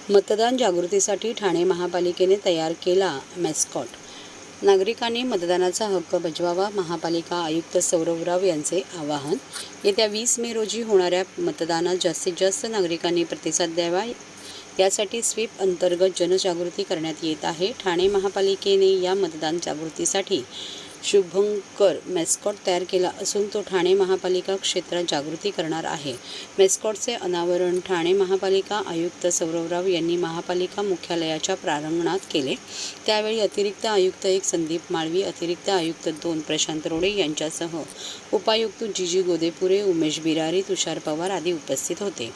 मतदान जागृतीसाठी ठाणे महापालिकेने तयार केला मॅस्कॉट. नागरिकांनी मतदानाचा हक्क बजवावा, महापालिका आयुक्त सौरभ राव यांचे आवाहन. येत्या 20 मे रोजी होणाऱ्या मतदानात जास्तीत जास्त नागरिकांनी प्रतिसाद द्यावा, यासाठी स्वीप अंतर्गत जनजागृती करण्यात येत आहे. ठाणे महापालिकेने या मतदान जागृतीसाठी शुभंकर मॅस्कॉट तयार केला असून तो ठाणे महापालिका क्षेत्रात जागृती करणार आहे. मॅस्कॉटचे अनावरण ठाणे महापालिका आयुक्त सौरभ राव यांनी महापालिका मुख्यालयाच्या प्रांगणात केले. त्यावेळी अतिरिक्त आयुक्त 1 संदीप माळवी, अतिरिक्त आयुक्त 2 प्रशांत रोडे यांच्यासह उपायुक्त जीजी गोदेपुरे, उमेश बिरारी, तुषार पवार आदी उपस्थित होते.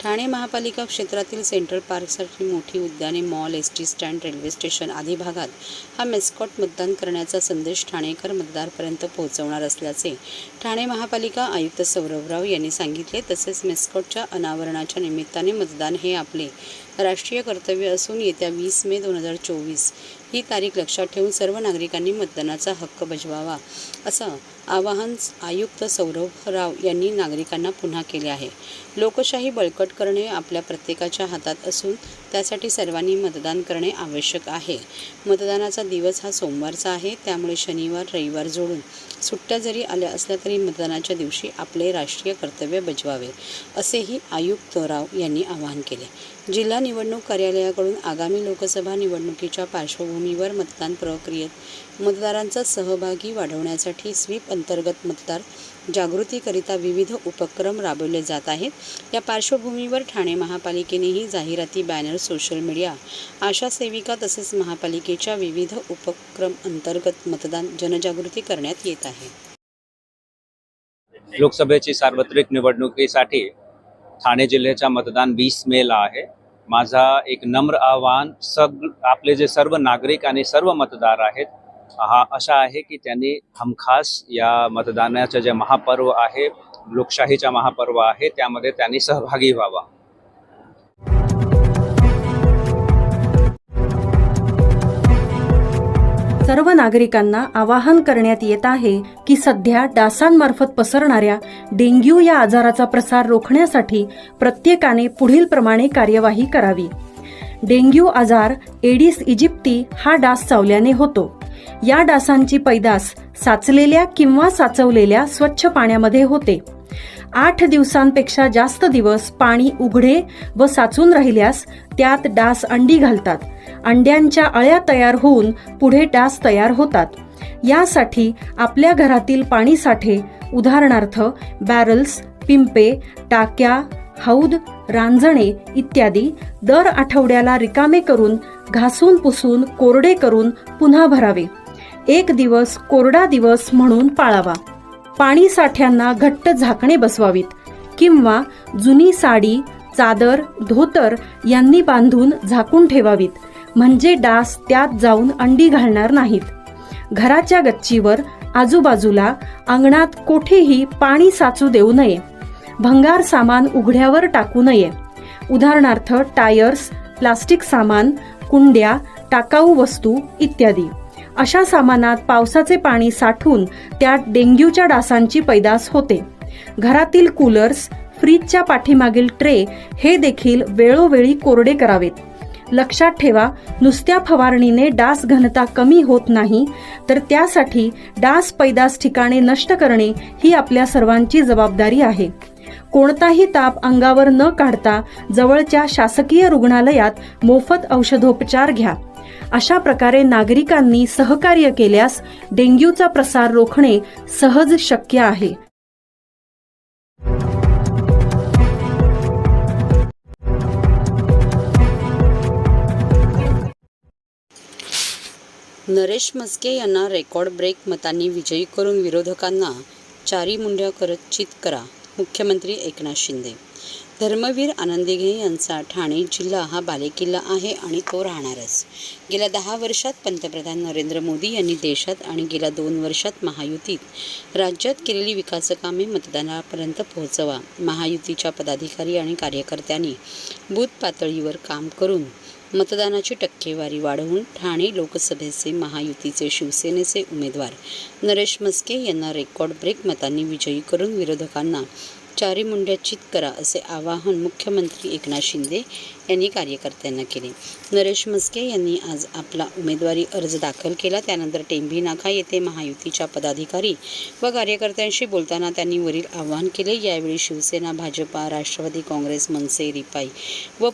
ठाणे महापालिका क्षेत्रातील सेंट्रल पार्कसाठी मोठी उद्याने, mall, ST stand, railway station आदी भागात हा मॅस्कॉट मतदान करण्याचा संदेश ठाणेकर मतदारांपर्यंत पोहोचवणार असल्याचे ठाणे महापालिका आयुक्त सौरभ राव यांनी सांगितले. तसेच मॅस्कॉटच्या अनावरणाच्या निमित्ताने मतदान हे आपले राष्ट्रीय कर्तव्य असून येत्या 20 मे 2024 ही तारीख लक्षात ठेवून सर्व नागरिकांनी मतदानाचा हक्क बजवावा, असं आवाहन आयुक्त सौरभ राव यांनी नागरिकांना पुन्हा केले आहे. लोकशाही बळकट करणे आपल्या प्रत्येकाच्या हातात असून त्यासाठी सर्वांनी मतदान करणे आवश्यक आहे. मतदानाचा दिवस हा सोमवारचा आहे, त्यामुळे शनिवार रविवार जोडून सुट्ट्या जरी आल्या असल्या तरी मतदानाच्या दिवशी आपले राष्ट्रीय कर्तव्य बजवावे, असेही आयुक्त राव यांनी आवाहन केले. जिल्हा निवडणूक कार्यालयाकडून आगामी लोकसभा निवडणुकीच्या पार्श्वभूमीवर मतदान प्रक्रियेत मतदारांचा सहभागी वाढवण्यासाठी स्वीप अंतर्गत मतदार जागृतीकरिता विविध उपक्रम राबवले जात आहेत. या पार्श्वभूमीवर ठाणे महापालिकेनेही जाहिराती, बॅनर, सोशल मीडिया, आशा सेविका तसेच महापालिकेच्या विविध उपक्रम अंतर्गत मतदान जनजागृती करण्यात येत आहे. लोकसभेची सार्वत्रिक निवडणुकीसाठी ठाणे जिल्ह्याचा मतदान 20 मेला आहे. माझा एक नम्र आवाहन आपले जे सर्व नागरिक आणि सर्व मतदार आहेत हा अशा आहे की त्यांनी हमखास या मतदानाचे जे महापर्व आहे, लोकशाहीचा महापर्व आहे, त्यामध्ये त्यांनी सहभागी व्हावा. सर्व नागरिकांना आवाहन करण्यात येत आहे की सध्या डासांमार्फत पसरणाऱ्या डेंग्यू या आजाराचा प्रसार रोखण्यासाठी प्रत्येकाने पुढील प्रमाणे कार्यवाही करावी. डेंग्यू आजार एडिस इजिप्टी हा डास चावल्याने होतो. या डासांची पैदास साचलेल्या किंवा साचवलेल्या स्वच्छ पाण्यामध्ये होते. 8 दिवसांपेक्षा जास्त दिवस पाणी उघडे व साचून राहिल्यास त्यात डास अंडी घालतात. अंड्यांच्या अळ्या तयार होऊन पुढे डास तयार होतात. यासाठी आपल्या घरातील पाणी साठे, उदाहरणार्थ बॅरल्स, पिंपे, टाक्या, हौद, रांजणे इत्यादी दर आठवड्याला रिकामे करून घासून पुसून कोरडे करून पुन्हा भरावे. 1 दिवस कोरडा दिवस म्हणून पाळावा. पाणी साठ्यांना घट्ट झाकणे बसवावीत किंवा जुनी साडी, चादर, धोतर यांनी बांधून झाकून ठेवावीत, म्हणजे डास त्यात जाऊन अंडी घालणार नाहीत. घराच्या गच्चीवर, आजूबाजूला, अंगणात कोठेही पाणी साचू देऊ नये. भंगार सामान उघड्यावर टाकू नये, उदाहरणार्थ टायर्स, प्लास्टिक सामान, कुंड्या, टाकाऊ वस्तू इत्यादी. अशा सामानात पावसाचे पाणी साठून त्यात डेंग्यूच्या डासांची पैदास होते. घरातील कूलर्स, फ्रीजच्या पाठीमागील ट्रे हे देखील वेळोवेळी कोरडे करावेत. लक्षात ठेवा, नुसत्या फवारणीने डास घनता कमी होत नाही, तर त्यासाठी डास पैदास ठिकाणे नष्ट करणे ही आपल्या सर्वांची जबाबदारी आहे. कोणताही ताप अंगावर न काढता जवळच्या शासकीय रुग्णालयात मोफत औषधोपचार घ्या. अशा प्रकारे नागरिकांनी सहकार्य केल्यास डेंग्यूचा प्रसार रोखणे सहज शक्य आहे. नरेश म्हस्के यांना रेकॉर्ड ब्रेक मतांनी विजयी करून विरोधकांना चारी मुंड्या करत चित करा, मुख्यमंत्री एकनाथ शिंदे. धर्मवीर आनंदीघे यांचा ठाणे जिल्हा हा बालेकिल्ला आहे आणि तो राहणारच. गेल्या 10 वर्षात पंतप्रधान नरेंद्र मोदी यांनी देशात आणि गेल्या 2 वर्षात महायुतीत राज्यात केलेली विकासकामे मतदारापर्यंत पोहोचवा. महायुतीच्या पदाधिकारी आणि कार्यकर्त्यांनी बूथ पातळीवर काम करून मतदानाची टक्केवारी वाढवून ठाणे लोकसभेचे महायुतीचे शिवसेनेचे उमेदवार नरेश म्हस्के यांना रेकॉर्ड ब्रेक मतांनी विजयी करून विरोधकांना चारी मुंड्या चित करा असे आवाहन मुख्यमंत्री एकनाथ शिंदे यांनी कार्यकर्त्यांना केले. नरेश म्हस्के यांनी आज आपला उमेदवारी अर्ज दाखल केला. त्यानंतर टेंभी नाका येथे महायुतीच्या पदाधिकारी व कार्यकर्त्यांशी बोलताना त्यांनी वरील आवाहन केले. यावेळी शिवसेना, भाजपा, राष्ट्रवादी काँग्रेस, मनसे, रिपाई व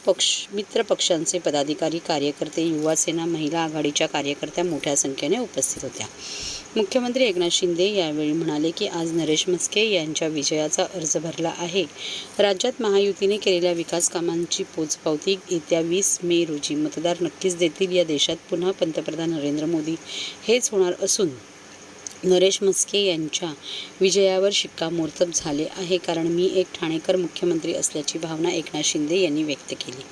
मित्र पक्षांचे पदाधिकारी, कार्यकर्ते, युवा सेना, महिला आघाडीच्या कार्यकर्त्या मोठ्या संख्येने उपस्थित होत्या. मुख्यमंत्री एकनाथ शिंदे यावेळी म्हणाले की आज नरेश म्हस्के यांच्या विजयाचा अर्ज भरला आहे. राज्यात महायुतीने केलेल्या विकास कामांची पोचपावती येत्या 20 मे रोजी मतदार नक्कीच देतील. या देशात पुन्हा पंतप्रधान नरेंद्र मोदी हेच होणार असून नरेश म्हस्के यांच्या विजयावर शिक्कामोर्तब झाले आहे, कारण मी एक ठाणेकर मुख्यमंत्री असल्याची भावना एकनाथ शिंदे यांनी व्यक्त केली.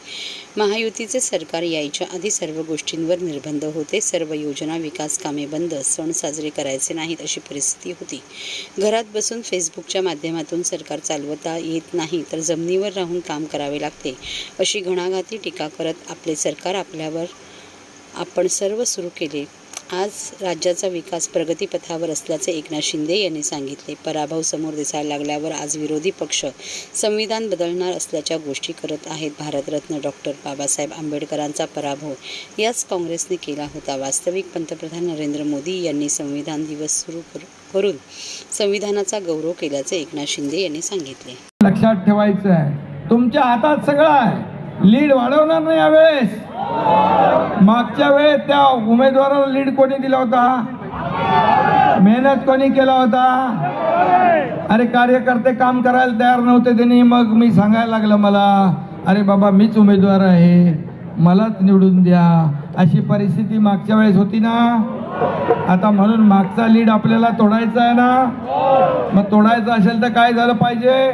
महायुतीचे सरकार यायच्या आधी सर्व गोष्टींवर निर्बंध होते. सर्व योजना, विकास कामे बंद, सण साजरे करायचे नाहीत अशी परिस्थिती होती. घरात बसून फेसबुकच्या माध्यमातून सरकार चालवता येत नाही, तर जमिनीवर राहून काम करावे लागते अशी घणाघाती टीका करत आपले सरकार आपल्यावर आपण सर्व सुरू केले. आज राज्याचा विकास प्रगतीपथावर असल्याचे एकनाथ शिंदे यांनी सांगितले. पराभव समोर दिसायला लागल्यावर आज विरोधी पक्ष संविधान बदलणार असल्याच्या गोष्टी करत आहेत. भारतरत्न डॉक्टर बाबासाहेब आंबेडकरांचा पराभव याच काँग्रेसने केला होता. वास्तविक पंतप्रधान नरेंद्र मोदी यांनी संविधान दिवस सुरू करून संविधानाचा गौरव केल्याचे एकनाथ शिंदे यांनी सांगितले. लक्षात ठेवायचं आहे, तुमच्या हातात सगळं आहे. लीड वाढवणार नाही यावेळेस. मागच्या वेळेस त्या उमेदवाराला लीड कोणी दिला होता? मेहनत कोणी केला होता? अरे कार्यकर्ते काम करायला तयार नव्हते त्यांनी. मग मी सांगायला लागलं मला, अरे बाबा मीच उमेदवार आहे, मलाच निवडून द्या, अशी परिस्थिती मागच्या वेळेस होती ना. आता म्हणून मागचा लीड आपल्याला तोडायचा आहे ना. मग तोडायचं असेल तर काय झालं पाहिजे?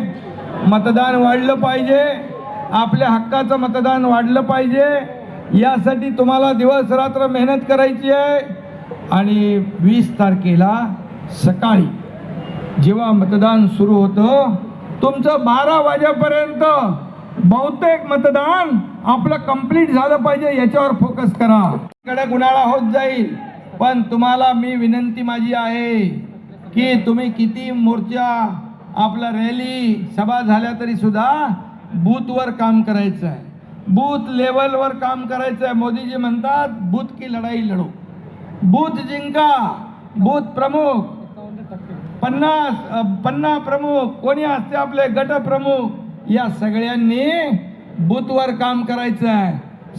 मतदान वाढलं पाहिजे. आपल्या हक्काचं मतदान वाढलं पाहिजे. यासाठी तुम्हाला दिवस रात्र मेहनत करायची आहे. आणि 20 तारखेला सकाळी जेव्हा मतदान सुरू होतं, तुमचं 12 वाजेपर्यंत बहुतेक मतदान आपलं कंप्लीट झालं पाहिजे, याच्यावर फोकस करा. कडक उन्हाळा होत जाईल, पण तुम्हाला मी विनंती माझी आहे की तुम्ही किती मोर्चा, आपला रॅली, सभा झाल्या तरी सुद्धा बूथवर काम करायचं आहे. बूथ लेवलवर काम करायचं आहे. मोदीजी म्हणतात बूथ की लढाई लढो. बूथ जिंका. बूथ प्रमुख 50 प्रमुख कोणी असते, आपले गट प्रमुख, या सगळ्यांनी बूथवर काम करायचं आहे.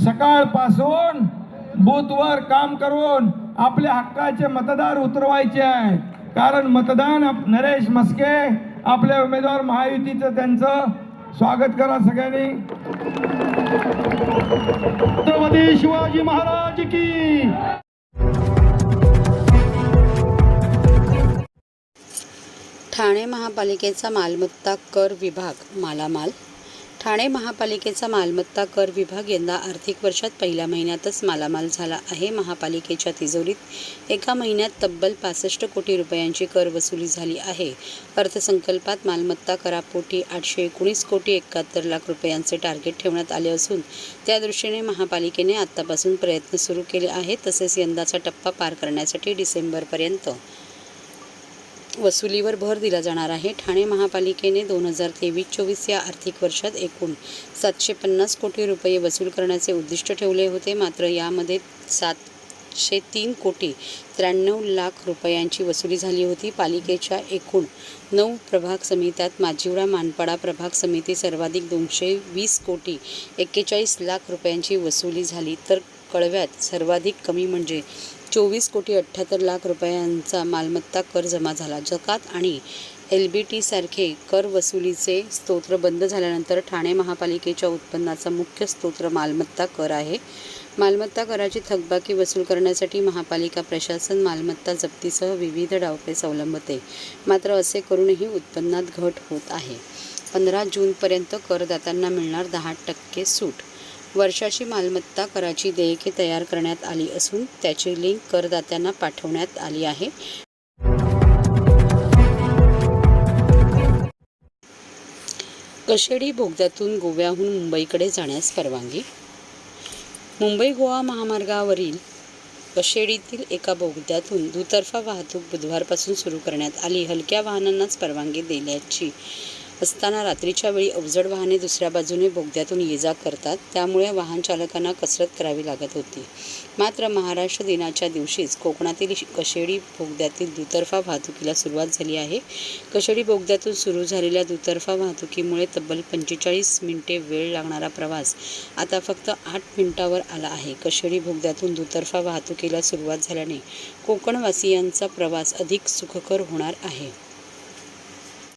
सकाळपासून बूथवर काम करून आपल्या हक्काचे मतदार उतरवायचे आहेत. कारण मतदान नरेश म्हस्के आपले उमेदवार महायुतीचं, त्यांचं स्वागत करा सगळ्यांनी. छत्रपती शिवाजी महाराज की. ठाणे महापालिकेचा मालमत्ता कर विभाग मालामाल. ठाणे महापालिकेचा मालमत्ता कर विभाग यंदा आर्थिक वर्षात पहिल्या महिन्यातच मालामाल झाला आहे. महापालिकेच्या तिजोरीत एका महिन्यात तब्बल 65 कोटी रुपयांची कर वसुली झाली आहे. अर्थसंकल्पात मालमत्ता करापोटी 819 कोटी 71 लाख रुपयांचे टार्गेट ठेवण्यात आले असून त्या दृष्टीने महापालिकेने आत्तापासून प्रयत्न सुरू केले आहेत. तसेच यंदाचा टप्पा पार करण्यासाठी डिसेंबरपर्यंत वसुलीवर भर दिला जाणार आहे. ठाणे महापालिकेने 2023-24 या आर्थिक वर्षात एकूण 750 कोटी रुपये वसूल करण्याचे उद्दिष्ट ठेवले होते. मात्र यामध्ये 703 कोटी 93 लाख रुपयांची वसुली झाली होती. पालिकेच्या एकूण 9 प्रभाग समित्यात माजिवडा मानपाडा प्रभाग समिती सर्वाधिक 220 कोटी 41 लाख रुपयांची वसुली झाली, तर कळव्यात सर्वाधिक कमी म्हणजे 24 कोटी 78 लाख रुपयांचा मालमत्ता कर जमा झाला. जकात आणि LBT सारखे कर वसुलीचे स्तोत्र बंद झाल्यानंतर ठाणे महापालिकेच्या उत्पन्नाचा मुख्य स्रोत मालमत्ता कर आहे. मालमत्ता कराची थकबाकी वसूल करण्यासाठी महापालिका प्रशासन मालमत्ता जप्तीसह विविध डावपेच अवलंबते. मात्र असे करूनही उत्पन्नात घट होत आहे. 15 जूनपर्यंत करदात्यांना मिळणार 10% सूट. वर्षाची मालमत्ता कराची देयके तयार करण्यात आली असून त्याची लिंक करदात्यांना पाठवण्यात आली आहे. कशेडी बोगद्यातून गोव्याहून मुंबईकडे जाण्यास परवानगी. मुंबई गोवा महामार्गावरील कशेडीतील एका बोगद्यातून दुतर्फा वाहतूक बुधवारपासून सुरू करण्यात आली. हलक्या वाहनांनाच परवानगी दिल्याची असताना रात्रीच्या वेळी अवजड वाहने दुसऱ्या बाजूने बोगद्यातून ये-जा करतात, त्यामुळे वाहन चालकांना कसरत करावी लागत होती. मात्र महाराष्ट्र दिनाच्या दिवशीच कोकणातील कशेडी बोगद्यातील दुतर्फा वाहतुकीला सुरुवात झाली आहे. कशेडी बोगद्यातून सुरू झालेल्या दुतर्फा वाहतुकीमुळे तब्बल 45 मिनिटे वेळ लागणारा प्रवास आता फक्त 8 मिनिटांवर आला आहे. कशेडी बोगद्यातून दुतर्फा वाहतुकीला सुरुवात झाल्याने कोकणवासियांचा प्रवास अधिक सुखकर होणार आहे.